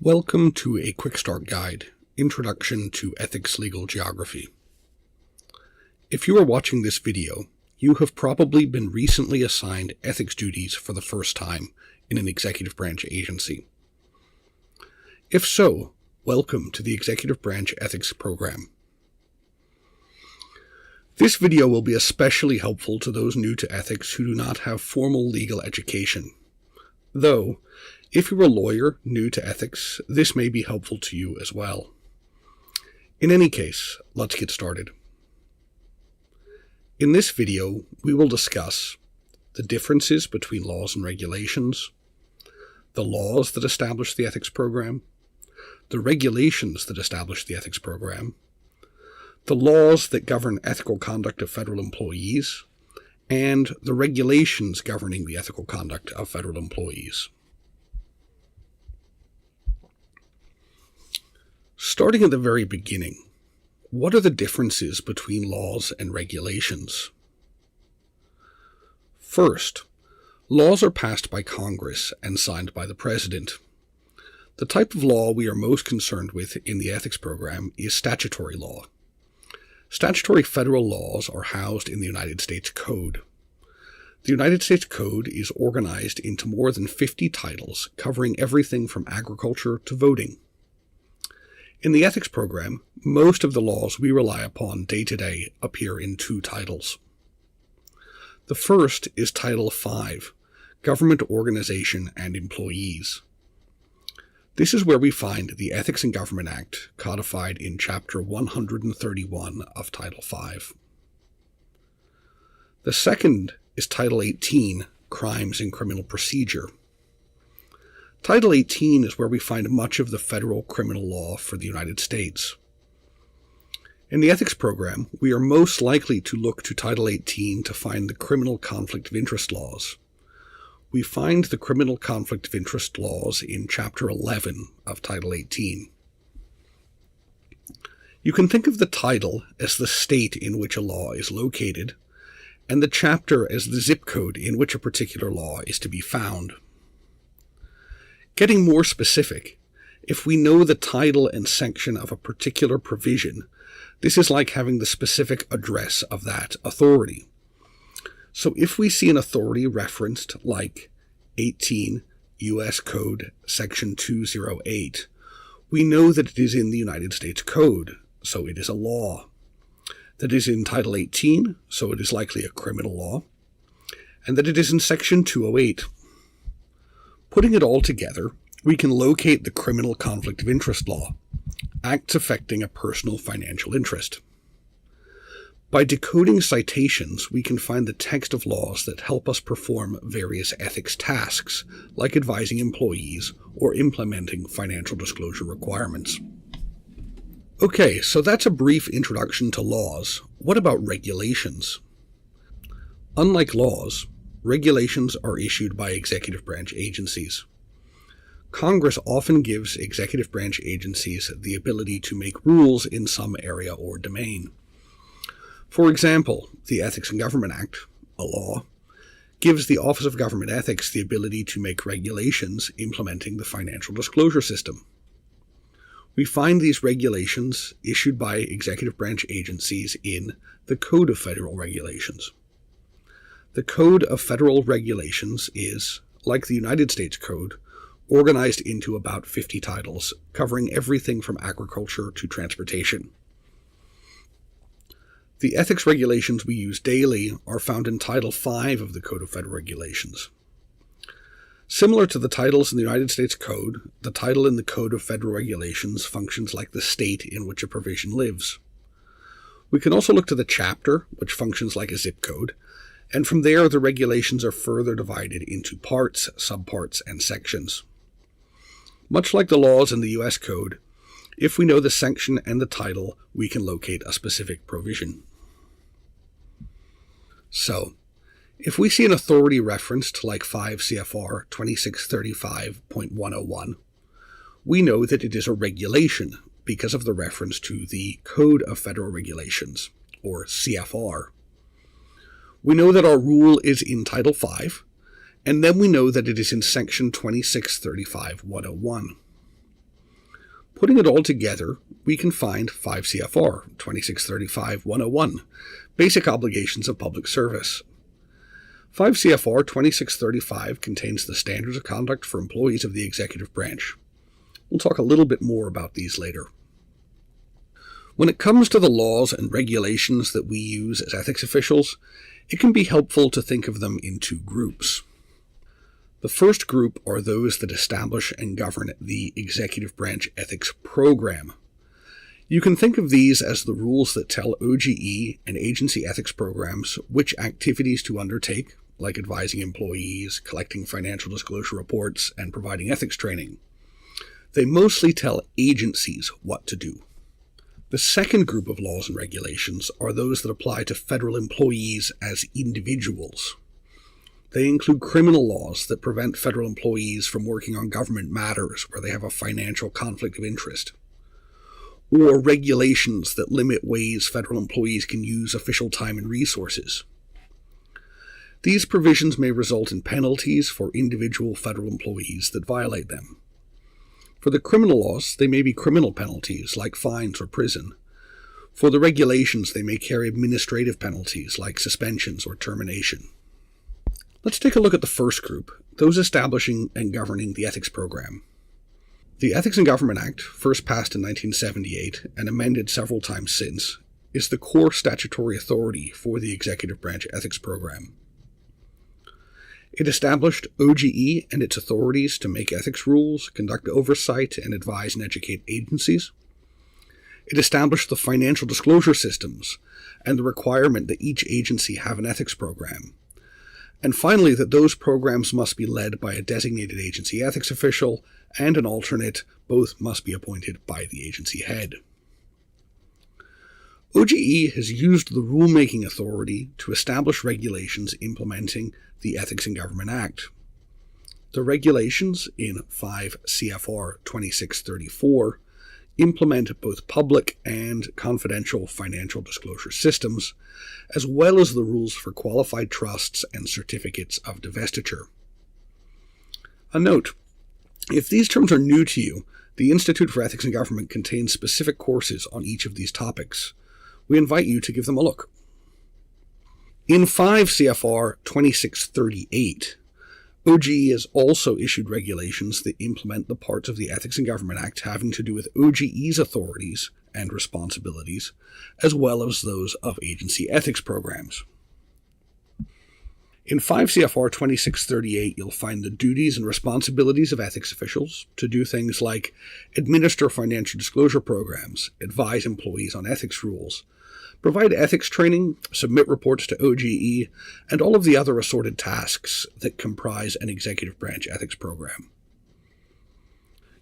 Welcome to a Quick Start Guide, Introduction to Ethics Legal Geography. If you are watching this video, you have probably been recently assigned ethics duties for the first time in an executive branch agency. If so, welcome to the Executive Branch Ethics Program. This video will be especially helpful to those new to ethics who do not have formal legal education. Though, if you're a lawyer new to ethics, this may be helpful to you as well. In any case, let's get started. In this video, we will discuss the differences between laws and regulations, the laws that establish the ethics program, the regulations that establish the ethics program, the laws that govern ethical conduct of federal employees, and the regulations governing the ethical conduct of federal employees. Starting at the very beginning, what are the differences between laws and regulations? First, laws are passed by Congress and signed by the President. The type of law we are most concerned with in the ethics program is statutory law. Statutory federal laws are housed in the United States Code. The United States Code is organized into more than 50 titles covering everything from agriculture to voting. In the ethics program, most of the laws we rely upon day to day appear in two titles. The first is Title V, Government Organization and Employees. This is where we find the Ethics in Government Act codified in Chapter 131 of Title V. The second is Title 18, Crimes and Criminal Procedure. Title 18 is where we find much of the federal criminal law for the United States. In the ethics program, we are most likely to look to Title 18 to find the criminal conflict of interest laws. We find the criminal conflict of interest laws in Chapter 11 of Title 18. You can think of the title as the state in which a law is located, and the chapter as the zip code in which a particular law is to be found. Getting more specific, if we know the title and section of a particular provision, this is like having the specific address of that authority. So if we see an authority referenced like 18 U.S. Code Section 208, we know that it is in the United States Code, so it is a law. That it is in Title 18, so it is likely a criminal law, and that it is in Section 208. Putting it all together, we can locate the criminal conflict of interest law, acts affecting a personal financial interest. By decoding citations, we can find the text of laws that help us perform various ethics tasks, like advising employees or implementing financial disclosure requirements. Okay, so that's a brief introduction to laws. What about regulations? Unlike laws, regulations are issued by executive branch agencies. Congress often gives executive branch agencies the ability to make rules in some area or domain. For example, the Ethics in Government Act, a law, gives the Office of Government Ethics the ability to make regulations implementing the financial disclosure system. We find these regulations issued by executive branch agencies in the Code of Federal Regulations. The Code of Federal Regulations is, like the United States Code, organized into about 50 titles, covering everything from agriculture to transportation. The ethics regulations we use daily are found in Title V of the Code of Federal Regulations. Similar to the titles in the United States Code, the title in the Code of Federal Regulations functions like the state in which a provision lives. We can also look to the chapter, which functions like a zip code, and from there the regulations are further divided into parts, subparts, and sections. Much like the laws in the U.S. Code, if we know the section and the title, we can locate a specific provision. So, if we see an authority referenced like 5 CFR 2635.101, we know that it is a regulation because of the reference to the Code of Federal Regulations, or CFR. We know that our rule is in Title V, and then we know that it is in Section 2635.101. Putting it all together, we can find 5 CFR 2635-101, Basic Obligations of Public Service. 5 CFR 2635 contains the standards of conduct for employees of the executive branch. We'll talk a little bit more about these later. When it comes to the laws and regulations that we use as ethics officials, it can be helpful to think of them in two groups. The first group are those that establish and govern the executive branch ethics program. You can think of these as the rules that tell OGE and agency ethics programs which activities to undertake, like advising employees, collecting financial disclosure reports, and providing ethics training. They mostly tell agencies what to do. The second group of laws and regulations are those that apply to federal employees as individuals. They include criminal laws that prevent federal employees from working on government matters where they have a financial conflict of interest, or regulations that limit ways federal employees can use official time and resources. These provisions may result in penalties for individual federal employees that violate them. For the criminal laws, they may be criminal penalties like fines or prison. For the regulations, they may carry administrative penalties like suspensions or termination. Let's take a look at the first group, those establishing and governing the ethics program. The Ethics in Government Act, first passed in 1978 and amended several times since, is the core statutory authority for the executive branch ethics program. It established OGE and its authorities to make ethics rules, conduct oversight, and advise and educate agencies. It established the financial disclosure systems and the requirement that each agency have an ethics program. And finally, that those programs must be led by a designated agency ethics official and an alternate. Both must be appointed by the agency head. OGE has used the rulemaking authority to establish regulations implementing the Ethics in Government Act. The regulations in 5 CFR 2634 implement both public and confidential financial disclosure systems, as well as the rules for qualified trusts and certificates of divestiture. A note: if these terms are new to you, the Institute for Ethics in Government contains specific courses on each of these topics. We invite you to give them a look. In 5 CFR 2638, OGE has also issued regulations that implement the parts of the Ethics in Government Act having to do with OGE's authorities and responsibilities, as well as those of agency ethics programs. In 5 CFR 2638, you'll find the duties and responsibilities of ethics officials to do things like administer financial disclosure programs, advise employees on ethics rules, provide ethics training, submit reports to OGE, and all of the other assorted tasks that comprise an executive branch ethics program.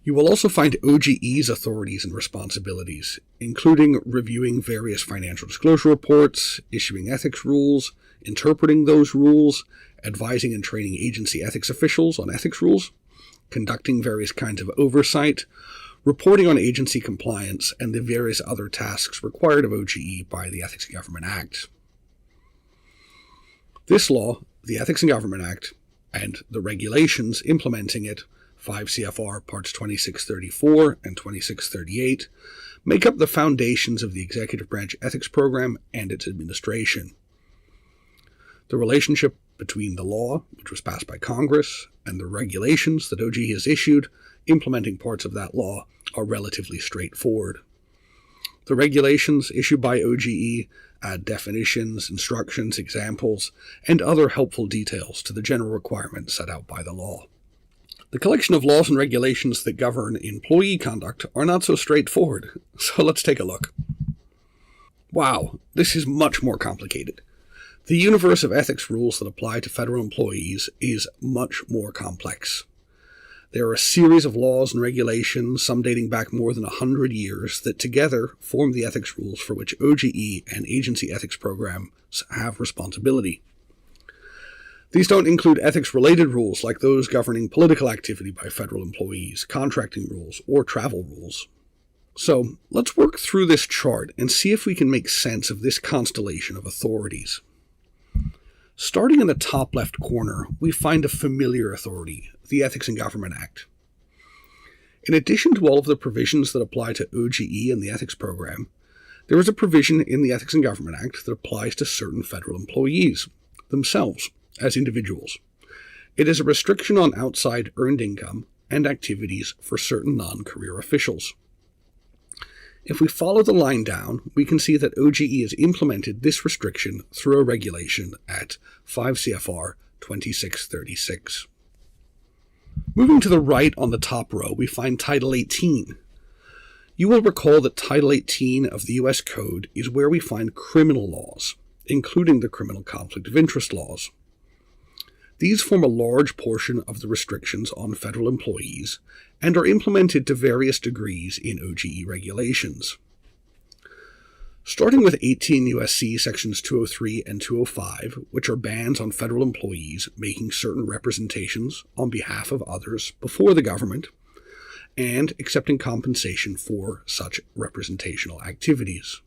You will also find OGE's authorities and responsibilities, including reviewing various financial disclosure reports, issuing ethics rules, interpreting those rules, advising and training agency ethics officials on ethics rules, conducting various kinds of oversight, reporting on agency compliance, and the various other tasks required of OGE by the Ethics in Government Act. This law, the Ethics in Government Act, and the regulations implementing it, 5 CFR Parts 2634 and 2638, make up the foundations of the Executive Branch Ethics Program and its administration. The relationship between the law, which was passed by Congress, and the regulations that OGE has issued, implementing parts of that law, are relatively straightforward. The regulations issued by OGE add definitions, instructions, examples, and other helpful details to the general requirements set out by the law. The collection of laws and regulations that govern employee conduct are not so straightforward, so let's take a look. Wow, this is much more complicated. The universe of ethics rules that apply to federal employees is much more complex. There are a series of laws and regulations, some dating back more than 100 years, that together form the ethics rules for which OGE and agency ethics programs have responsibility. These don't include ethics-related rules like those governing political activity by federal employees, contracting rules, or travel rules. So, let's work through this chart and see if we can make sense of this constellation of authorities. Starting in the top left corner, we find a familiar authority, the Ethics in Government Act. In addition to all of the provisions that apply to OGE and the ethics program, there is a provision in the Ethics in Government Act that applies to certain federal employees themselves as individuals. It is a restriction on outside earned income and activities for certain non-career officials. If we follow the line down, we can see that OGE has implemented this restriction through a regulation at 5 CFR 2636. Moving to the right on the top row, we find Title 18. You will recall that Title 18 of the U.S. Code is where we find criminal laws, including the criminal conflict of interest laws. These form a large portion of the restrictions on federal employees and are implemented to various degrees in OGE regulations. Starting with 18 U.S.C. Sections 203 and 205, which are bans on federal employees making certain representations on behalf of others before the government, and accepting compensation for such representational activities.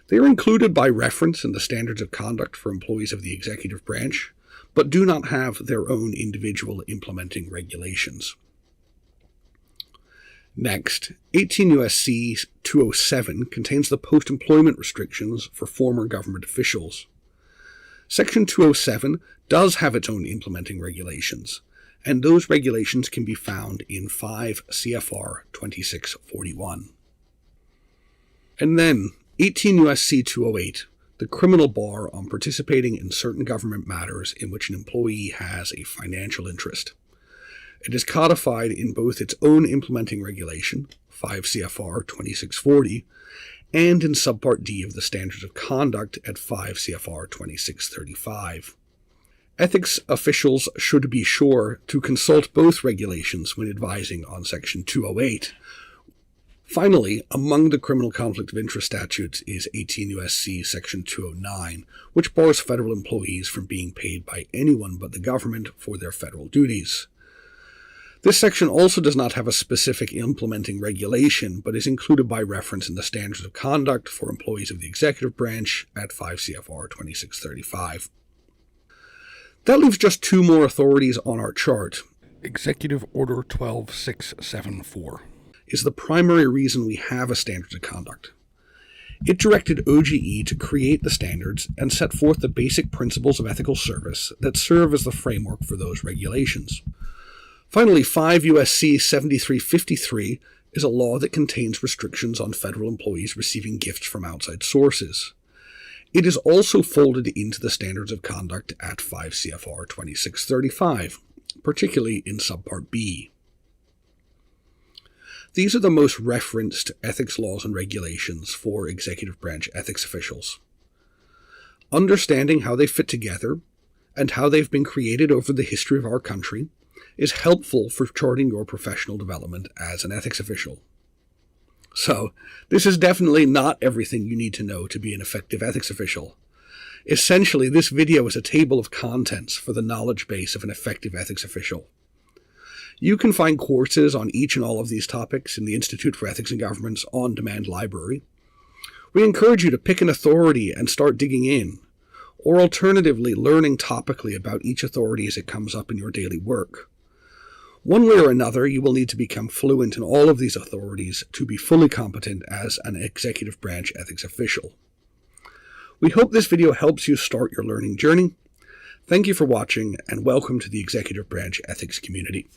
They are included by reference in the standards of conduct for employees of the executive branch, but do not have their own individual implementing regulations. Next, 18 U.S.C. 207 contains the post-employment restrictions for former government officials. Section 207 does have its own implementing regulations, and those regulations can be found in 5 CFR 2641. And then, 18 U.S.C. 208, the criminal bar on participating in certain government matters in which an employee has a financial interest. It is codified in both its own implementing regulation, 5 CFR 2640, and in Subpart D of the Standards of Conduct at 5 CFR 2635. Ethics officials should be sure to consult both regulations when advising on Section 208. Finally, among the criminal conflict of interest statutes is 18 U.S.C. Section 209, which bars federal employees from being paid by anyone but the government for their federal duties. This section also does not have a specific implementing regulation, but is included by reference in the Standards of Conduct for employees of the executive branch at 5 CFR 2635. That leaves just 2 more authorities on our chart. Executive Order 12674 is the primary reason we have a Standards of Conduct. It directed OGE to create the standards and set forth the basic principles of ethical service that serve as the framework for those regulations. Finally, 5 U.S.C. 7353 is a law that contains restrictions on federal employees receiving gifts from outside sources. It is also folded into the Standards of Conduct at 5 CFR 2635, particularly in Subpart B. These are the most referenced ethics laws and regulations for executive branch ethics officials. Understanding how they fit together and how they've been created over the history of our country is helpful for charting your professional development as an ethics official. So, this is definitely not everything you need to know to be an effective ethics official. Essentially, this video is a table of contents for the knowledge base of an effective ethics official. You can find courses on each and all of these topics in the Institute for Ethics and Government's on-demand library. We encourage you to pick an authority and start digging in, or alternatively, learning topically about each authority as it comes up in your daily work. One way or another, you will need to become fluent in all of these authorities to be fully competent as an executive branch ethics official. We hope this video helps you start your learning journey. Thank you for watching, and welcome to the executive branch ethics community.